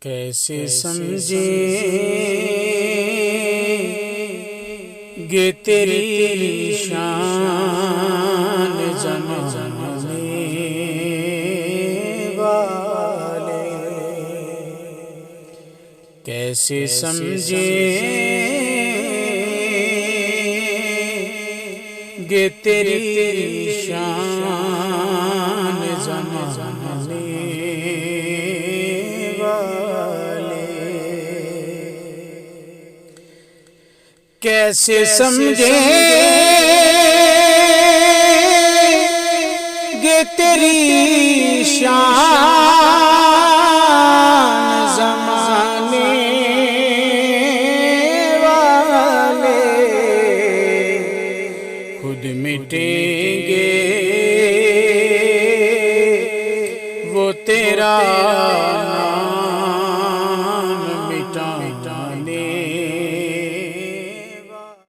کیسے سمجھیں گے تیری شان زمانے والے، کیسے سمجھیں گے تیری شان زمانے والے، کیسے سمجھیں گے تیری شان زمانے والے، خود مٹیں گے وہ تیرا نام مٹانے